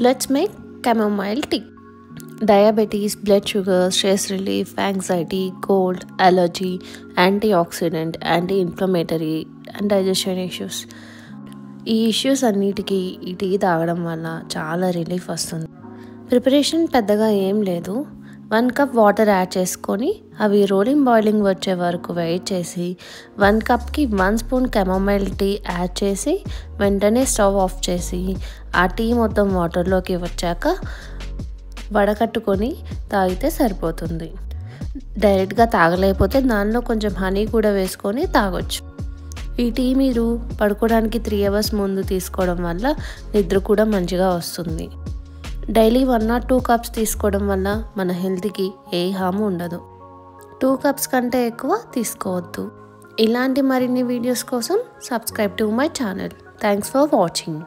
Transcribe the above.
Let's make chamomile tea. Diabetes, blood sugar, stress relief, anxiety, cold, allergy, antioxidant, anti-inflammatory and digestion issues. ఈ issues అన్నిటికీ ఈ tea తాగడం వల్ల చాలా relief వస్తుంది. ప్రిపరేషన్ పెద్దగా ఏం లేదు. 1 కప్ వాటర్ యాడ్ చేసుకొని అవి రోలింగ్ బాయిలింగ్ వచ్చే వరకు వెయిట్ చేసి 1 కప్కి 1 స్పూన్ కెమోమైల్ టీ యాడ్ చేసి వెంటనే స్టవ్ ఆఫ్ చేసి ఆ టీ మొత్తం వాటర్లోకి వచ్చాక వడకట్టుకొని తాగితే సరిపోతుంది. డైరెక్ట్గా తాగలేకపోతే దానిలో కొంచెం హనీ కూడా వేసుకొని తాగొచ్చు. ఈ టీ మీరు పడుకోవడానికి 3 అవర్స్ ముందు తీసుకోవడం వల్ల నిద్ర కూడా మంచిగా వస్తుంది. డైలీ 1 or 2 కప్స్ తీసుకోవడం వల్ల మన హెల్త్కి ఏ హామ్ ఉండదు. 2 కప్స్ కంటే ఎక్కువ తీసుకోవద్దు. ఇలాంటి మరిన్ని వీడియోస్ కోసం subscribe to my channel. Thanks for watching.